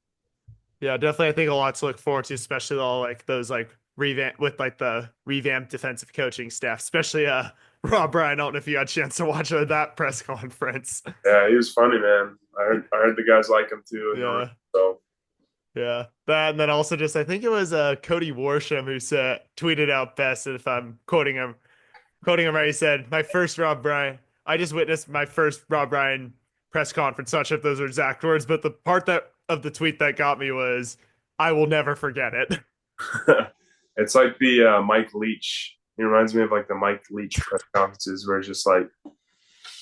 Yeah, definitely. I think a lot to look forward to, especially all like those like revamp with like the revamped defensive coaching staff, especially Rob Ryan. I don't know if you had a chance to watch that press conference. Yeah, he was funny, man. I heard the guys like him too in the room. Yeah. So Yeah, that and then also just I think it was Cody Worsham who said tweeted out best, if I'm quoting him right. He said, "My first Rob Bryan. I just witnessed my first Rob Bryan press conference." Not sure if those are exact words, but the part that of the tweet that got me was, "I will never forget it." it's like the Mike Leach. He reminds me of like the Mike Leach press conferences where it's just like,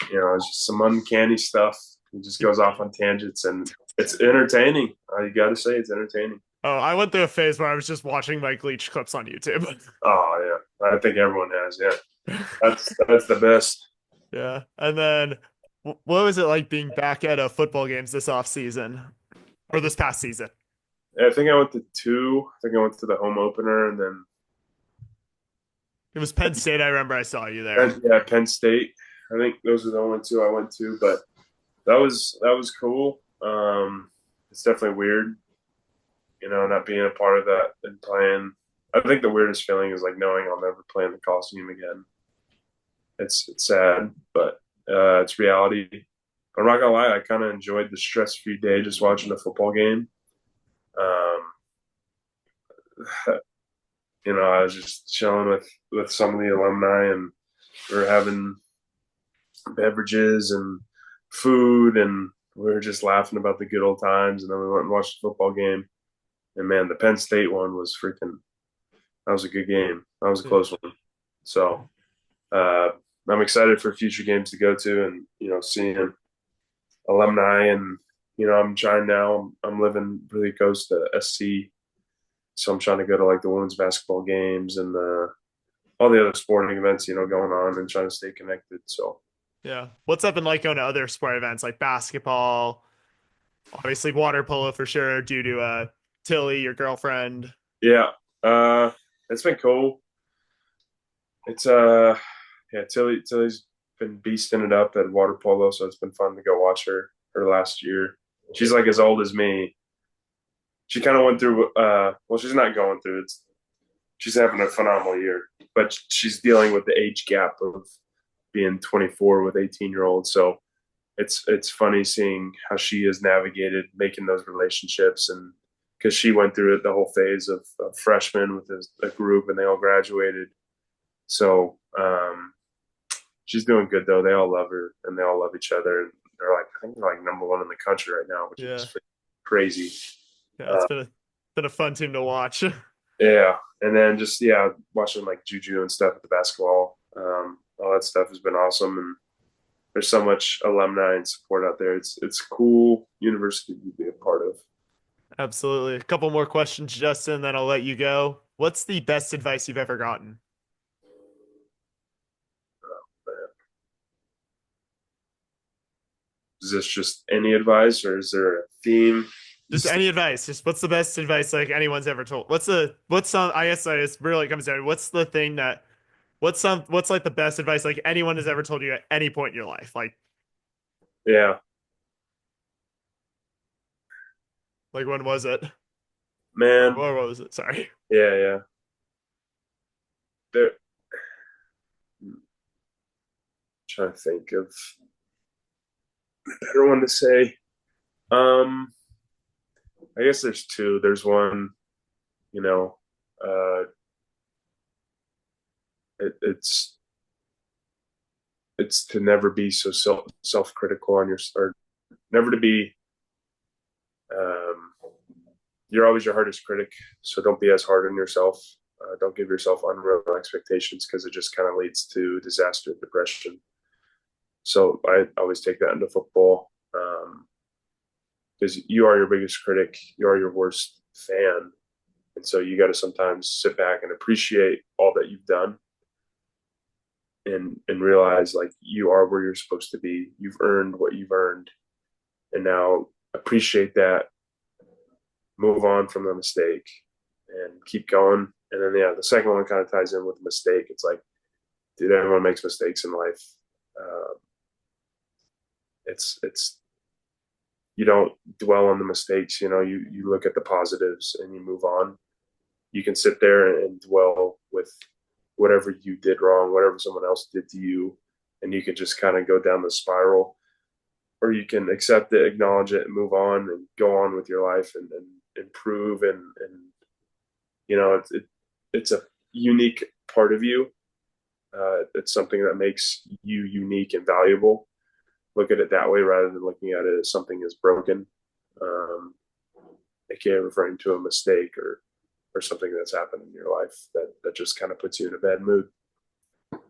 it's just some uncanny stuff. He just goes off on tangents and it's entertaining. You got to say it's entertaining. Oh, I went through a phase where I was just watching Mike Leach clips on YouTube. Oh yeah, I think everyone has. Yeah, that's the best. Yeah, and then what was it like being back at football games this off season or this past season? I think I went to two. I think I went to the home opener and then It was Penn State. I remember I saw you there. yeah, Penn State. I think those are the only two I went to, but that was cool. It's definitely weird, not being a part of that and playing. I think the weirdest feeling is like knowing I'll never play in the Coliseum again. It's sad, but it's reality. I'm not gonna lie, I kind of enjoyed the stress-free day just watching the football game. Um, I was just chilling with some of the alumni, and we were having beverages and food, and we were just laughing about the good old times. And then we went and watched the football game. And man, the Penn State one was freaking. That was a good game. That was a Yeah. close one. So uh, I'm excited for future games to go to, and seeing alumni, and I'm trying now. I'm living really close to SC, so I'm trying to go to like the women's basketball games and all the other sporting events going on, and trying to stay connected. So Yeah. What's that been like going to other sport events like basketball, obviously water polo for sure, due to Tilly, your girlfriend. yeah, it's been cool. It's yeah, Tilly's been beasting it up at water polo, so it's been fun to go watch her last year. She's like as old as me. She kind of went through well, she's not going through it. She's having a phenomenal year, but she's dealing with the age gap of being 24 with 18-year-olds. So it's funny seeing how she has navigated making those relationships, and because she went through it the whole phase of freshman with a group and they all graduated. So she's doing good though. They all love her and they all love each other. They're like, I think they're like number one in the country right now, which Yeah. is crazy. Yeah, it's been a fun team to watch. Yeah, and then just watching like Juju and stuff at the basketball, all that stuff has been awesome. And there's so much alumni and support out there. It's cool university to be a part of. Absolutely. A couple more questions, Justin, then I'll let you go. What's the best advice you've ever gotten? Is this just any advice, or is there a theme? Just any advice. Just what's the best advice like anyone's ever told? What's some I guess it really comes down to what's the thing that what's like the best advice like anyone has ever told you at any point in your life? Yeah, Like when was it? man. Or what was it? Sorry. Yeah. There, trying to think of a better one to say. Um, I guess there's two. There's one, you know, uh, it's to never be so self critical on your, or never to be. Um, you're always your hardest critic, so don't be as hard on yourself. Don't give yourself unreal expectations because it just kind of leads to disaster, depression. So I always take that into football because you are your biggest critic, you are your worst fan, and so you got to sometimes sit back and appreciate all that you've done, and realize like you are where you're supposed to be. You've earned what you've earned, and now appreciate that move on from the mistake and keep going. And then yeah, the second one kind of ties in with the mistake. It's like, dude, everyone makes mistakes in life. Uh, it's you don't dwell on the mistakes. You look at the positives and you move on. You can sit there and dwell with whatever you did wrong, whatever someone else did to you, and you can just kind of go down the spiral. Or you can accept it, acknowledge it, and move on and go on with your life and improve. And it's a unique part of you. It's something that makes you unique and valuable. Look at it that way rather than looking at it as something is broken, um, aka referring to a mistake or something that's happened in your life that just kind of puts you in a bad mood. All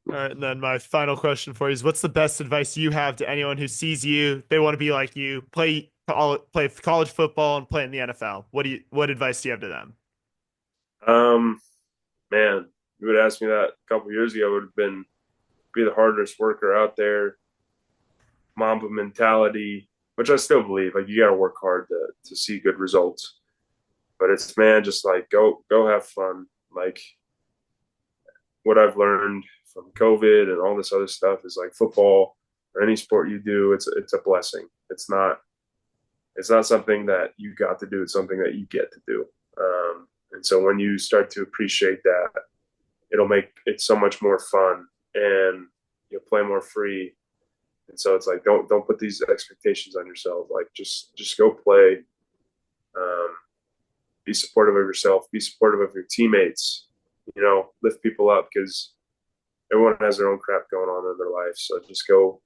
right, and then my final question for you is, what's the best advice you have to anyone who sees you, they want to be like you, play college football and play in the NFL? What advice do you have to them? Um, Man, you would ask me that a couple years ago, I would have been be the hardest worker out there, Mamba mentality, which I still believe. Like you got to work hard to see good results. But it's man, just like go have fun. Like what I've learned from COVID and all this other stuff is like football or any sport you do, it's a blessing. It's not something that you got to do. It's something that you get to do. And so when you start to appreciate that, it'll make it so much more fun and you'll play more free. And so it's like don't put these expectations on yourself. Like just go play. Um, be supportive of yourself. Be supportive of your teammates. Lift people up because everyone has their own crap going on in their life. So just go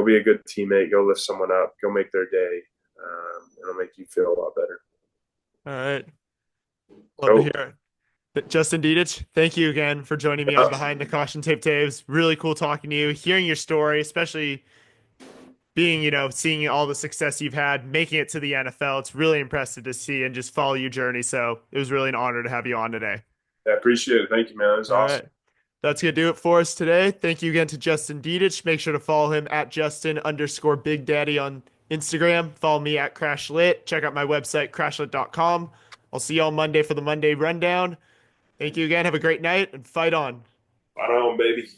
be a good teammate. Go lift someone up. Go make their day. It'll make you feel a lot better. All right, love to So hear it. But Justin Dedich, thank you again for joining me on yeah, Behind the Caution Tape Tapes. Really cool talking to you, hearing your story, especially being, seeing all the success you've had, making it to the NFL. It's really impressive to see and just follow your journey. So it was really an honor to have you on today. I appreciate it. Thank you, man. It was All right. awesome. That's going to do it for us today. Thank you again to Justin Dedich. Make sure to follow him at Justin_Big Daddy on Instagram. Follow me at CrashLit. Check out my website, crashlit.com. I'll see you on Monday for the Monday Rundown. Thank you again. Have a great night and fight on. Right on, baby.